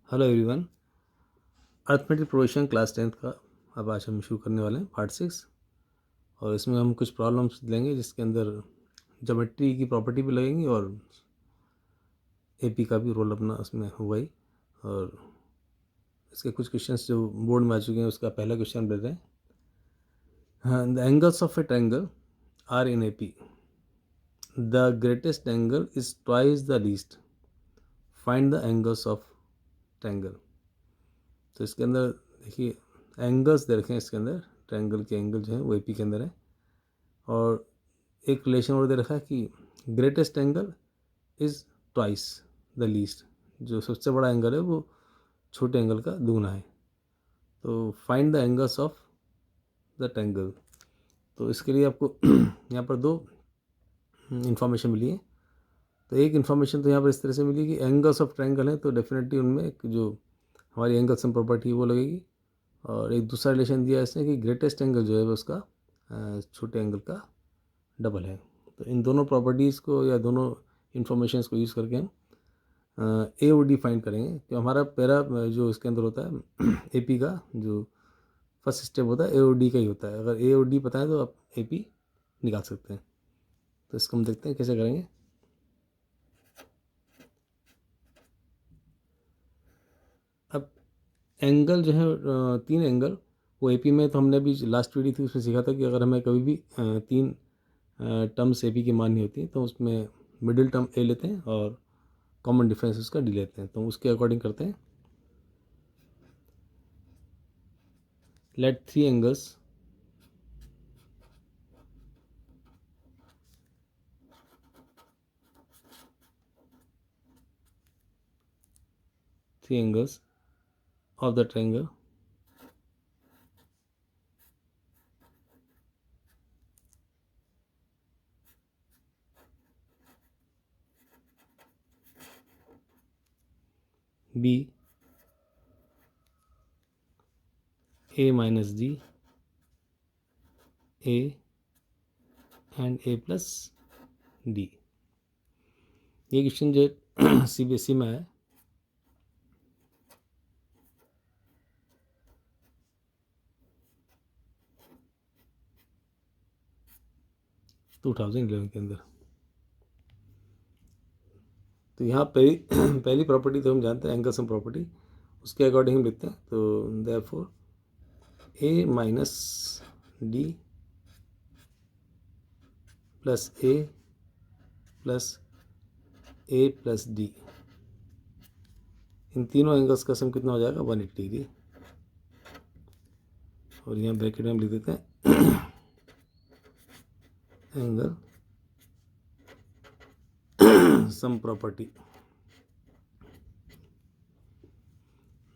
Hello everyone. Arithmetic progression class 10th का अब आज हम शुरू करने वाले हैं पार्ट 6। और इसमें हम कुछ प्रॉब्लम्स लेंगे जिसके अंदर ज्योमेट्री की प्रॉपर्टी भी लगेंगी और एपी का भी रोल अपना उसमें होगा ही। और इसके कुछ क्वेश्चंस जो बोर्ड में आ चुके हैं उसका पहला क्वेश्चन लेते हैं। The angles of a triangle are in AP. The greatest angle is twice the least. Find the angles of triangle. तो इसके अंदर देखिए एंगल्स दे रखे हैं। इसके अंदर ट्रायंगल के एंगल जो है वो एपी के अंदर है। और एक रिलेशन और दे रखा है कि greatest angle is twice the least. जो सबसे बड़ा एंगल है वो छोटे एंगल का दुगना है। तो find the angles of the triangle. तो इसके लिए आपको यहाँ पर दो इन्फॉर्मेशन मिली है। तो एक इन्फॉर्मेशन तो यहाँ पर इस तरह से मिली कि एंगल्स ऑफ ट्रायंगल है तो डेफिनेटली उनमें एक जो हमारी एंगल सम प्रॉपर्टी है वो लगेगी। और एक दूसरा रिलेशन दिया है इसने कि ग्रेटेस्ट एंगल जो है वो उसका छोटे एंगल का डबल है। तो इन दोनों प्रॉपर्टीज़ को या दोनों इन्फॉर्मेशंस को यूज़ करके हम ए और डी फाइंड करेंगे। तो हमारा पहला जो इसके अंदर होता है एपी का जो फर्स्ट स्टेप होता है ए और डी का ही होता है। अगर ए और डी पता है तो आप एपी निकाल सकते हैं। तो इसको हम देखते हैं कैसे करेंगे। अब एंगल जो है तीन एंगल वो एपी में तो हमने अभी लास्ट वीडियो थी उसमें सीखा था कि अगर हमें कभी भी तीन टर्म्स एपी की माननी होती है तो उसमें मिडिल टर्म ए लेते हैं और कॉमन डिफरेंस उसका डी लेते हैं। तो उसके अकॉर्डिंग करते हैं। Late three angles of the triangle be a minus d, a and a plus d। ये क्वेश्चन जो CBSE में है 2011 के अंदर। तो यहाँ पहली प्रॉपर्टी तो हम जानते हैं एंगल सम प्रॉपर्टी, उसके अकॉर्डिंग हम लिखते हैं। तो therefore a minus D plus a plus a plus D, इन तीनों एंगल्स का सम कितना हो जाएगा 180 डिग्री। और यहाँ ब्रैकेट में हम लिख देते हैं angle sum property.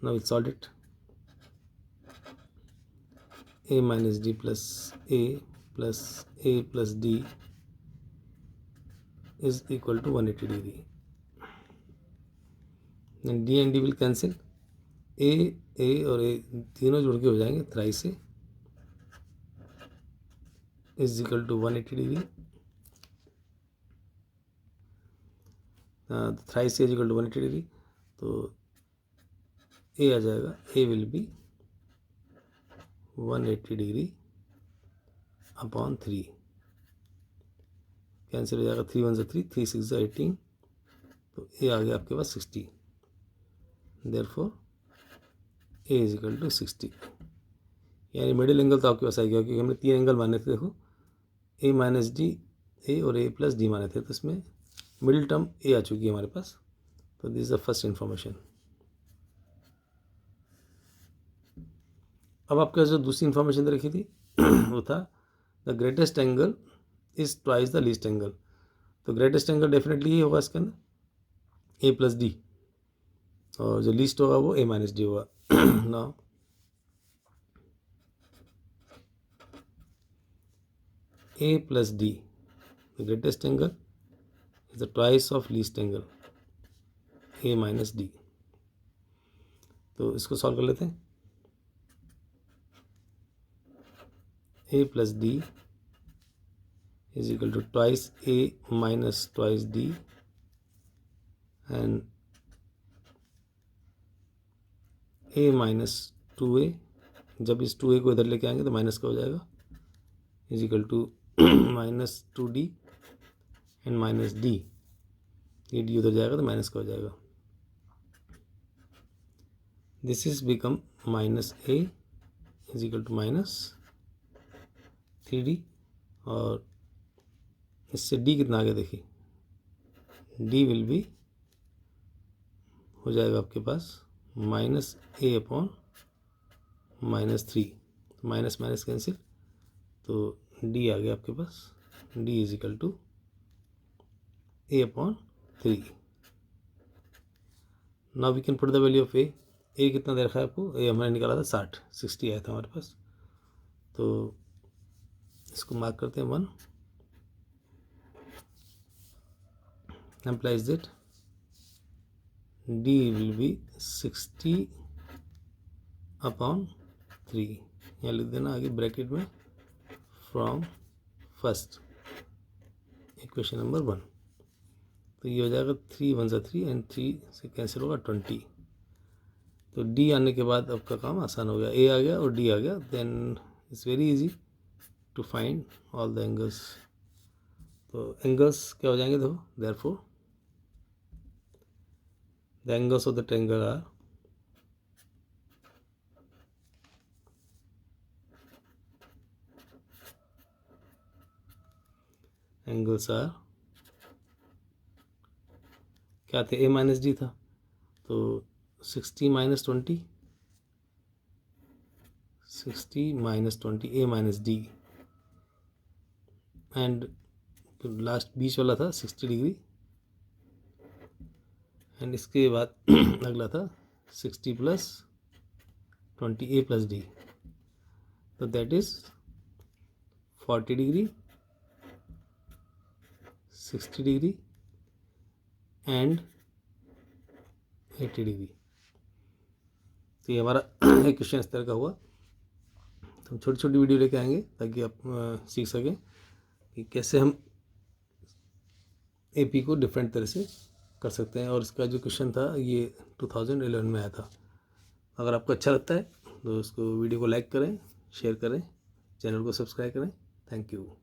now we'll solve it। a minus d plus a plus d is equal to 180 degree। then d and d will cancel, a और a तीनों जुड़ के हो जाएंगे थ्राइस से is equal to 180 degree. Thrice से is equal to 180 degree. तो a आ जाएगा, a will be 180 degree upon 3। Cancel हो जाएगा, 3 1 से 3, 3 6 18। तो a आ गया आपके पास 60। Therefore a is equal to 60। यानी मिडिल एंगल तो आपके पास आ गया क्योंकि हमने तीन एंगल माने थे। देखो a माइनस डी, ए और a प्लस डी माने थे, तो इसमें मिडिल टर्म a आ चुकी है हमारे पास। तो this is the first information. अब आपके पास जो दूसरी इन्फॉर्मेशन दे रखी थी वो था the greatest angle is twice the least angle. तो ग्रेटेस्ट एंगल डेफिनेटली ये होगा इसके अंदर a प्लस डी, और जो लीस्ट होगा वो a माइनस डी होगा। Now a plus d, the greatest angle is the twice of least angle a minus d। तो इसको सॉल्व कर लेते हैं। a plus d is equal to twice a minus twice d and A minus 2a, जब इस 2a को इधर लेके आएंगे तो माइनस का हो जाएगा, is equal to minus 2d and minus D, ये डी उधर जाएगा तो माइनस का हो जाएगा। This is become minus A is equal to minus 3d, और इससे d कितना आ गया देखिए, d विल बी हो जाएगा आपके पास minus A upon minus 3, minus minus cancel, तो d आ गया आपके पास, d is equal to a upon 3। Now we can put the value of a कितना दे रखा है आपको, a हमने निकाला था 60 आया था हमारे पास, तो इसको मार्क करते हैं 1, implies that d will be 60 upon 3, यहाँ लिख देना आगे ब्रैकेट में फ्रॉम फर्स्ट इक्वेशन नंबर 1, तो ये हो जाएगा 3 1 सा 3 एंड 3 से कैंसिल होगा 20, तो d आने के बाद आपका काम आसान हो गया, a आ गया और d आ गया, then it's very easy to find all the angles. तो एंगल्स क्या हो जाएंगे देखो, therefore the angles of the triangle are क्या थे, a माइनस डी था, तो 60 minus 20, 60 minus 20 a minus D, and last बीच वाला था 60 डिग्री, एंड इसके बाद अगला था 60 प्लस 20 a प्लस डी, तो that is 40 degree, 60 degree and 80 degree. तो ये हमारा एक क्वेश्चन इस तरह का हुआ। तो हम छोटी छोटी वीडियो लेके आएंगे ताकि आप सीख सकें कि कैसे हम एपी को डिफरेंट तरह से कर सकते हैं। और इसका जो क्वेश्चन था ये 2011 में आया था। अगर आपको अच्छा लगता है तो उसको वीडियो को लाइक करें, शेयर करें, चैनल को सब्सक्राइब करें। Thank you.